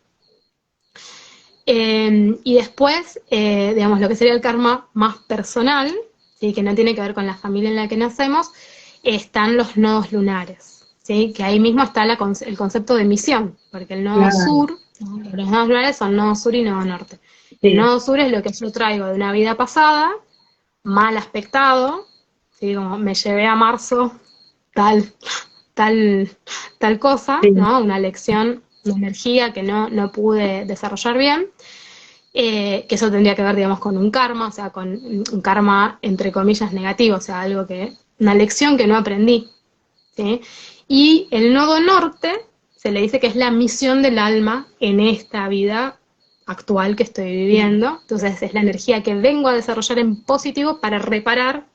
Y después, digamos, lo que sería el karma más personal, ¿sí? Que no tiene que ver con la familia en la que nacemos, están los nodos lunares, ¿sí? Que ahí mismo está el concepto de misión, porque el nodo claro, sur, ¿no? Los nodos lunares son nodo sur y nodo norte. El sí, nodo sur es lo que yo traigo de una vida pasada, mal aspectado, ¿sí? Como me llevé a marzo tal, tal, tal cosa, sí, ¿no? Una lección, una energía que no pude desarrollar bien, que eso tendría que ver, digamos, con un karma, o sea, con un karma, entre comillas, negativo, o sea, una lección que no aprendí, ¿sí? Y el nodo norte se le dice que es la misión del alma en esta vida actual que estoy viviendo, entonces es la energía que vengo a desarrollar en positivo para reparar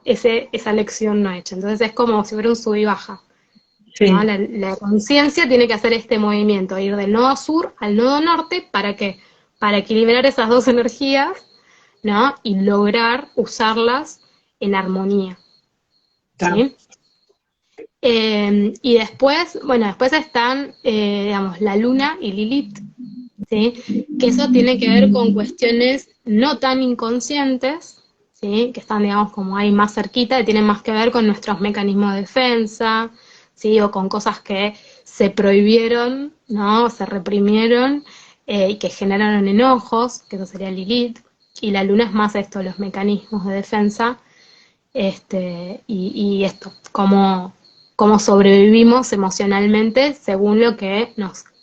esa lección no hecha, entonces es como si fuera un sub y baja, ¿no? sí, La conciencia tiene que hacer este movimiento, ir del nodo sur al nodo norte, ¿para qué? Para equilibrar esas dos energías, ¿no? Y lograr usarlas en armonía, claro, ¿sí? Y después, bueno, después están, digamos, la luna y Lilith, ¿sí? Que eso tiene que ver con cuestiones no tan inconscientes, ¿sí? Que están, digamos, como ahí más cerquita, y tienen más que ver con nuestros mecanismos de defensa, ¿sí? O con cosas que se prohibieron, ¿no? Se reprimieron, y que generaron enojos, que eso sería Lilith. Y la luna es más esto, los mecanismos de defensa, y esto, cómo sobrevivimos emocionalmente según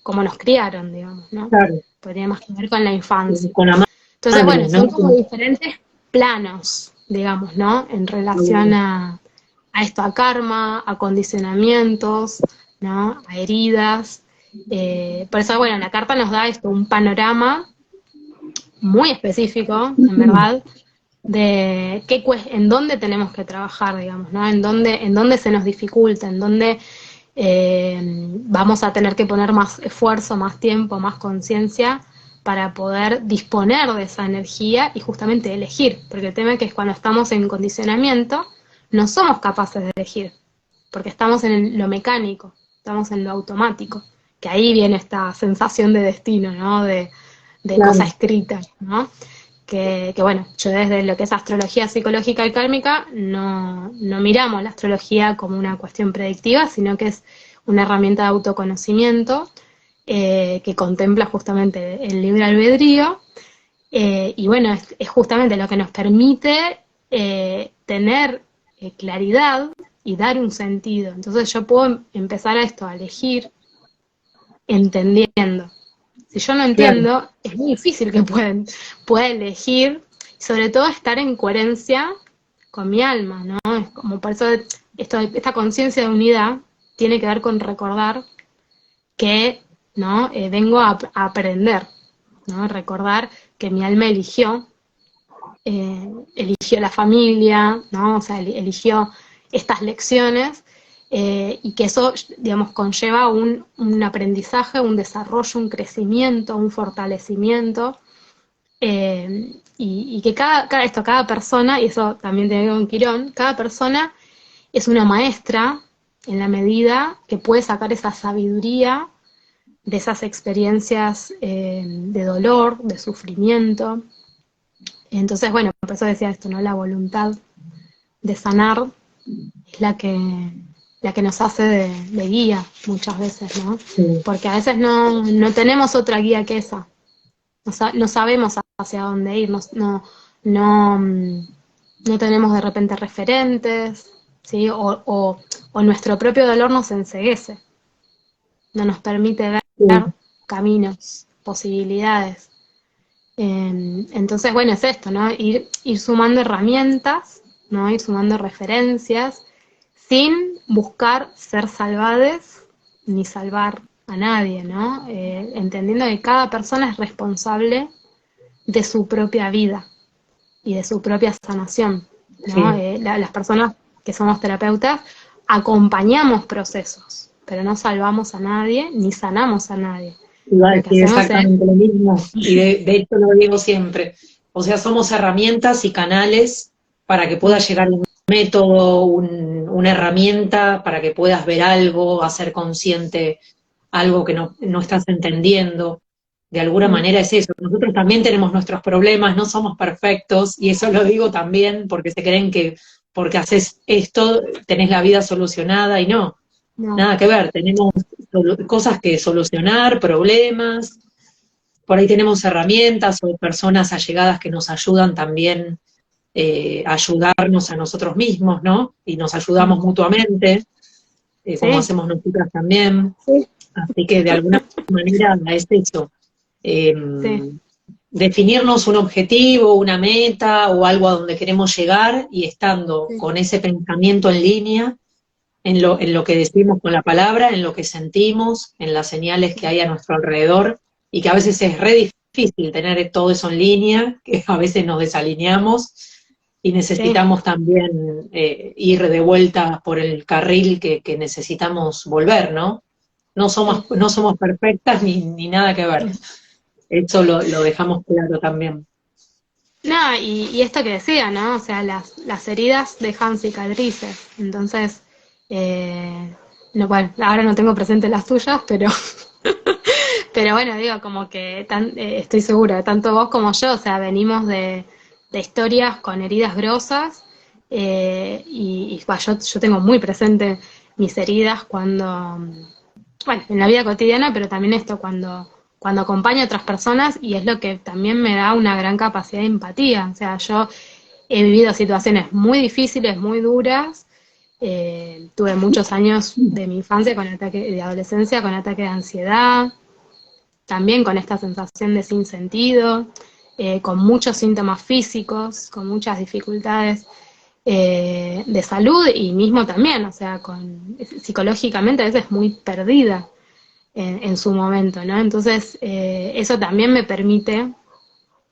cómo nos criaron, digamos, ¿no? claro. Podría más que ver con la infancia. Con la Entonces, madre, bueno, ¿no? son como diferentes planos, digamos, ¿no? En relación a esto, a karma, a condicionamientos, ¿no? A heridas. Por eso, bueno, la carta nos da esto, un panorama muy específico, en verdad, de en dónde tenemos que trabajar, digamos, ¿no? En dónde se nos dificulta, en dónde vamos a tener que poner más esfuerzo, más tiempo, más conciencia para poder disponer de esa energía y justamente elegir, porque el tema es que cuando estamos en condicionamiento no somos capaces de elegir, porque estamos en lo mecánico, estamos en lo automático, que ahí viene esta sensación de destino, ¿no? De cosa Claro, escrita, ¿no? Que bueno, yo desde lo que es astrología psicológica y kármica no miramos la astrología como una cuestión predictiva, sino que es una herramienta de autoconocimiento, que contempla justamente el libre albedrío, y bueno, es justamente lo que nos permite tener claridad y dar un sentido. Entonces yo puedo empezar a esto, a elegir entendiendo. Si yo no Claro, entiendo, es muy difícil que pueda elegir, sobre todo estar en coherencia con mi alma, ¿no? Es como por eso esta conciencia de unidad tiene que ver con recordar que, ¿no? Vengo a aprender, ¿no? Recordar que mi alma eligió la familia, ¿no? O sea, eligió estas lecciones, y que eso, digamos, conlleva un aprendizaje, un desarrollo, un crecimiento, un fortalecimiento, y que cada persona, y eso también tiene que ver con Quirón, cada persona es una maestra en la medida que puede sacar esa sabiduría de esas experiencias de dolor, de sufrimiento. Entonces, bueno, por eso decía esto, ¿no? La voluntad de sanar es la que nos hace de guía muchas veces, ¿no? sí, Porque a veces no tenemos otra guía que esa. No sabemos hacia dónde ir, no, no tenemos de repente referentes, ¿sí? O nuestro propio dolor nos enceguece, no nos permite ver sí, caminos, posibilidades. Entonces, bueno, es esto, ¿no? Ir sumando herramientas, ¿no? Ir sumando referencias, sin buscar ser salvades ni salvar a nadie, ¿no? Entendiendo que cada persona es responsable de su propia vida y de su propia sanación, ¿no? sí. Las personas que somos terapeutas acompañamos procesos, pero no salvamos a nadie ni sanamos a nadie. Iba a Lo que decir hacemos es, exactamente lo mismo, y de hecho lo digo siempre. O sea, somos herramientas y canales para que pueda llegar un método, una herramienta, para que puedas ver algo, hacer consciente algo que no estás entendiendo. De alguna manera es eso. Nosotros también tenemos nuestros problemas, no somos perfectos, y eso lo digo también porque se creen que porque haces esto tenés la vida solucionada, y no, no, nada que ver, tenemos cosas que solucionar, problemas, por ahí tenemos herramientas o personas allegadas que nos ayudan también, a ayudarnos a nosotros mismos, ¿no? Y nos ayudamos mutuamente, como sí, hacemos nosotras también. sí, Así que de alguna manera es eso. eh, sí, Definirnos un objetivo, una meta o algo a donde queremos llegar, y estando sí, con ese pensamiento en línea, en lo que decimos con la palabra, en lo que sentimos, en las señales que hay a nuestro alrededor, y que a veces es re difícil tener todo eso en línea, que a veces nos desalineamos y sí, necesitamos también, ir de vuelta por el carril que necesitamos volver, ¿no? sí. No somos perfectas ni nada que ver. Eso lo dejamos claro también. No, y esto que decía, ¿no? O sea, las heridas dejan cicatrices. Entonces, no, bueno, ahora no tengo presente las tuyas, pero bueno, digo, como que estoy segura, tanto vos como yo, o sea, venimos de historias con heridas grosas, yo tengo muy presente mis heridas cuando, bueno, en la vida cotidiana, pero también esto cuando acompaño a otras personas, y es lo que también me da una gran capacidad de empatía. O sea, yo he vivido situaciones muy difíciles, muy duras. Tuve muchos años de mi infancia de adolescencia con ataque de ansiedad, también con esta sensación de sinsentido, con muchos síntomas físicos, con muchas dificultades de salud, y mismo también, o sea, psicológicamente a veces muy perdida en su momento, ¿no? Entonces, eso también me permite,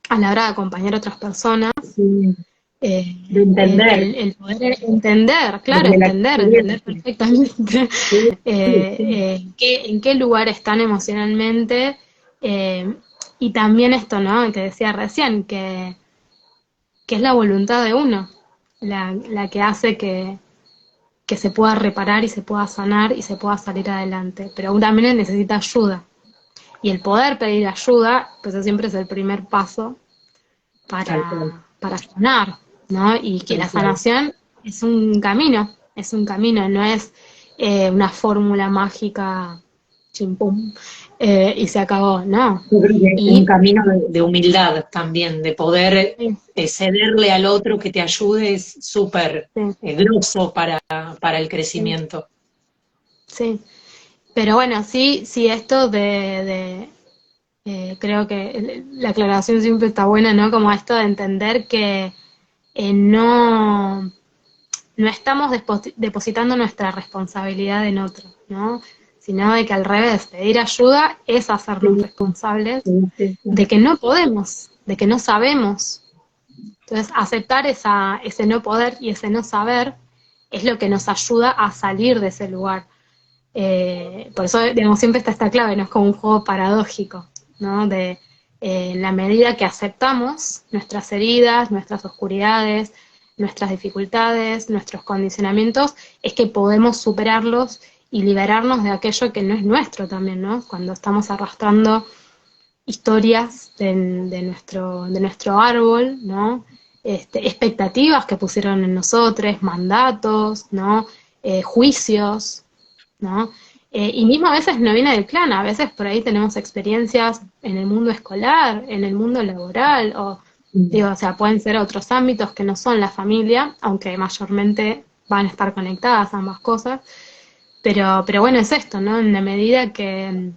a la hora de acompañar a otras personas, Sí, de entender el poder entender, claro, desde la entender experiencia. perfectamente Sí, sí, sí, en qué lugar están emocionalmente, eh, y también esto, ¿no? Que decía recién, que es la voluntad de uno, la que hace que se pueda reparar y se pueda sanar y se pueda salir adelante, pero uno también necesita ayuda. Y el poder pedir ayuda, pues eso siempre es el primer paso tal cual, para sanar, ¿no? Y que tal la cual. sanación es un camino, no es una fórmula mágica chimpum, y se acabó, ¿no? Yo creo que es un Y camino de humildad también, de poder sí, cederle al otro que te ayude es súper sí, grosso para el sí, crecimiento. sí. Pero bueno, sí, sí, esto creo que la aclaración siempre está buena, ¿no? Como esto de entender que no, no estamos depositando nuestra responsabilidad en otro, ¿no? Sino de que al revés, pedir ayuda es hacernos Sí, responsables sí, sí, sí. de que no podemos, de que no sabemos. Entonces, aceptar ese no poder y ese no saber es lo que nos ayuda a salir de ese lugar. Por eso, digamos, siempre está esta clave, ¿no? Es como un juego paradójico, ¿no? En la medida que aceptamos nuestras heridas, nuestras oscuridades, nuestras dificultades, nuestros condicionamientos, es que podemos superarlos y liberarnos de aquello que no es nuestro también, ¿no? Cuando estamos arrastrando historias de nuestro árbol, ¿no? Expectativas que pusieron en nosotros, mandatos, ¿no? Juicios, ¿no? Y mismo a veces no viene del clan, a veces por ahí tenemos experiencias en el mundo escolar, en el mundo laboral, o digo, o sea, pueden ser otros ámbitos que no son la familia, aunque mayormente van a estar conectadas ambas cosas, pero bueno, es esto, ¿no? En la medida que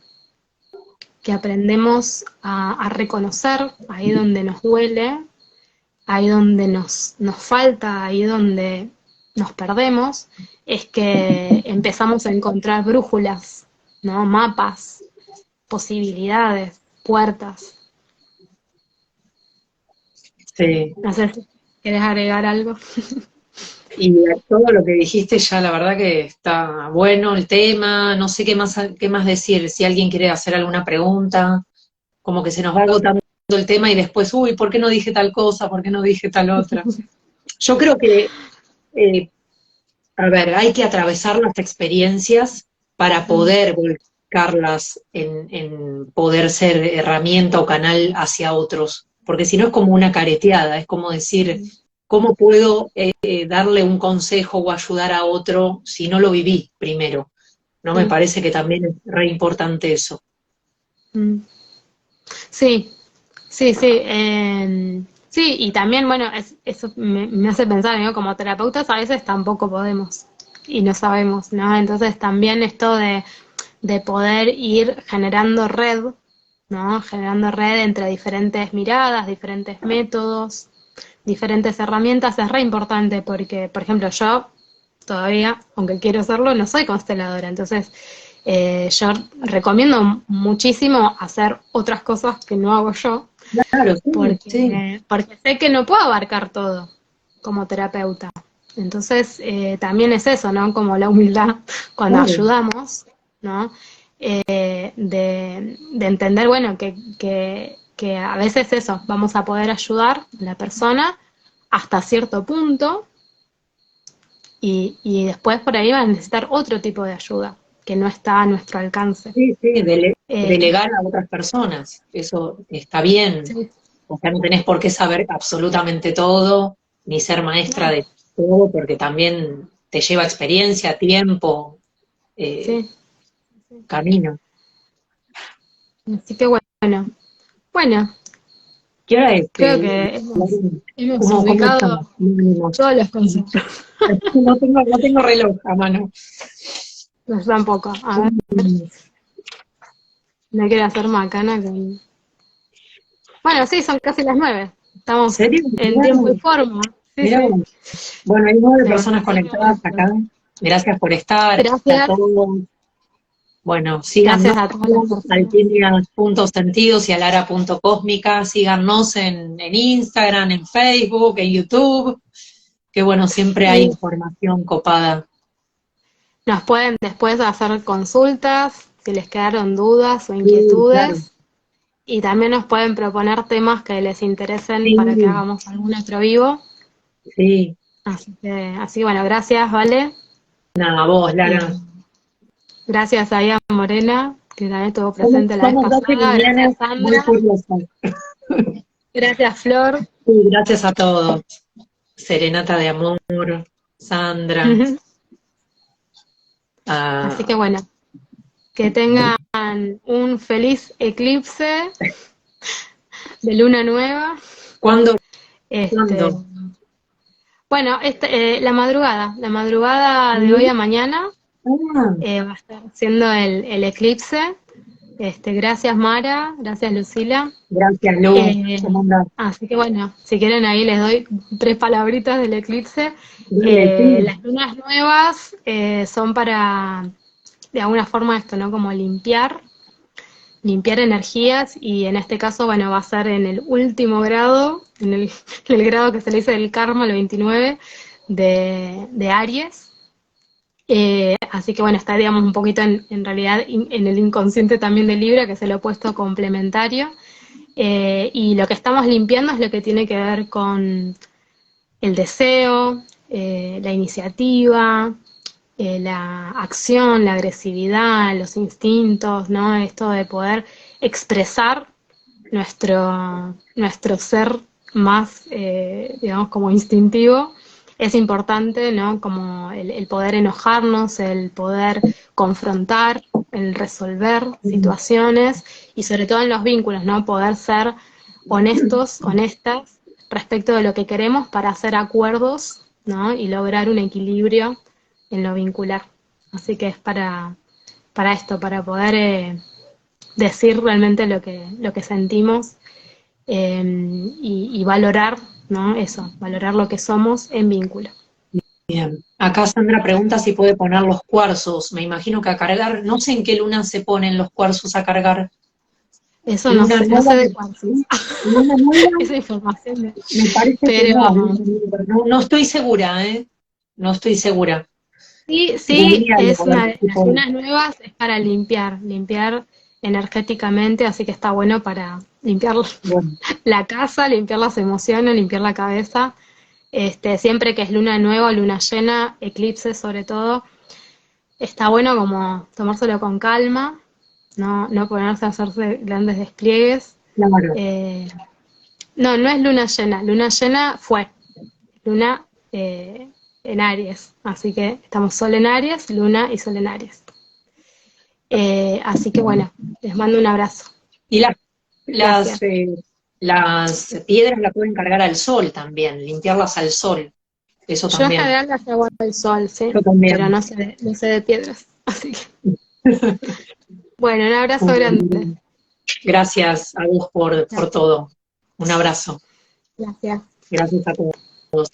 aprendemos a reconocer ahí donde nos duele, ahí donde nos falta, ahí donde nos perdemos, es que empezamos a encontrar brújulas, ¿no? Mapas, posibilidades, puertas. Sí. No sé si querés agregar algo. Y todo lo que dijiste ya la verdad que está bueno el tema, no sé qué más decir, si alguien quiere hacer alguna pregunta, como que se nos va agotando el tema y después, uy, ¿por qué no dije tal cosa? ¿Por qué no dije tal otra? Yo creo que, eh, a ver, hay que atravesar las experiencias para poder volcarlas en poder ser herramienta o canal hacia otros, porque si no es como una careteada, es como decir, ¿cómo puedo darle un consejo o ayudar a otro si no lo viví primero? ¿No? Me Sí, parece que también es re importante eso. sí, sí, sí. Sí, y también, bueno, eso me hace pensar, ¿no? Como terapeutas a veces tampoco podemos y no sabemos, ¿no? Entonces también esto de poder ir generando red, ¿no? Generando red entre diferentes miradas, diferentes métodos, diferentes herramientas es re importante porque, por ejemplo, yo todavía, aunque quiero hacerlo, no soy consteladora, entonces yo recomiendo muchísimo hacer otras cosas que no hago yo, Claro, sí, sí. porque sé que no puedo abarcar todo como terapeuta. Entonces, también es eso, ¿no? Como la humildad cuando Claro. ayudamos, ¿no? De entender, bueno, que a veces eso, vamos a poder ayudar a la persona hasta cierto punto y después por ahí va a necesitar otro tipo de ayuda que no está a nuestro alcance. Sí, sí, Eh, delegar a otras personas, eso está bien. sí, O sea, no tenés por qué saber absolutamente todo, ni ser maestra no, de todo, porque también te lleva experiencia, tiempo, eh, sí, camino. así que bueno, bueno, ¿Qué hora es? creo que hemos ¿Cómo estamos? ubicado todos los conceptos. No tengo reloj a mano. Nos da un poco. A ver, no quiero hacer macana con... Bueno, sí, son casi las 9. ¿En Estamos serio? en Mirá, tiempo y forma. Sí, mirá sí. vos. Bueno, hay 9 personas Así que conectadas bueno, acá. Gracias por estar a gracias, todos. Bueno, síganos, gracias a todas las personas. alquimia.sentidos y alara.cósmica. Síganos en Instagram, en Facebook, en YouTube. Que bueno, siempre hay Y información copada. nos pueden después hacer consultas si les quedaron dudas o Sí, claro. inquietudes. Y también nos pueden proponer temas que les interesen para que Sí, hagamos algún otro vivo. sí. Así bueno, gracias, Vale. Nada, vos, Lara. Y gracias a Ian Morena, que también estuvo Somos, presente la vez somos dos pasada. geminianas Gracias, muy Sandra. curiosas. Gracias, Flor. Sí, gracias a todos. Serenata de amor, Sandra, Así que a bueno, que tengan un feliz eclipse de luna nueva. ¿Cuándo? Este, bueno, la madrugada de hoy a mañana Ah, va a estar siendo el eclipse. Gracias Mara, gracias Lucila. gracias, Lu. Eh, ¿Cómo andás? Así que bueno, si quieren ahí les doy 3 palabritas del eclipse. Dale, sí. Las lunas nuevas son para, de alguna forma esto, ¿no? Como limpiar energías y en este caso, bueno, va a ser en el último grado, en el grado que se le dice del karma, el 29 de Aries. Así que bueno, está digamos un poquito en realidad en el inconsciente también de Libra, que es el opuesto complementario. Y lo que estamos limpiando es lo que tiene que ver con el deseo, la iniciativa, la acción, la agresividad, los instintos, ¿no? Esto de poder expresar nuestro ser más, digamos, como instintivo, es importante, ¿no? Como el poder enojarnos, el poder confrontar, el resolver situaciones y sobre todo en los vínculos, ¿no? Poder ser honestos, honestas respecto de lo que queremos para hacer acuerdos, ¿no? Y lograr un equilibrio en lo vincular. Así que es para esto, para poder decir realmente lo que sentimos y valorar, ¿no? Eso, valorar lo que somos en vínculo. Bien. Acá Sandra pregunta si puede poner los cuarzos. Me imagino que a cargar, no sé en qué luna se ponen los cuarzos a cargar. Eso Luna no nueva, sé de cuántos. ¿sí? Luna nueva, Esa información. me parece que Pero no, no, no estoy segura, ¿eh? No estoy segura. sí, Googlealo, es a ver una de si las puedo. lunas nuevas, es para limpiar energéticamente, así que está bueno para limpiar Bueno, la casa, limpiar las emociones, limpiar la cabeza. Siempre que es luna nueva, luna llena, eclipse sobre todo, está bueno como tomárselo con calma, no ponerse a hacerse grandes despliegues. claro. Eh, no, no es luna llena fue, luna en Aries, así que estamos sol en Aries, luna y sol en Aries. Así que bueno, les mando un abrazo. Y Gracias. las piedras la pueden cargar al sol también, limpiarlas al sol. Eso Yo en también. general las hago al sol, sí, Yo pero también. no sé de piedras. Así que, bueno, un abrazo grande. Gracias a vos por Chao. todo. Un abrazo. Gracias. Gracias a todos.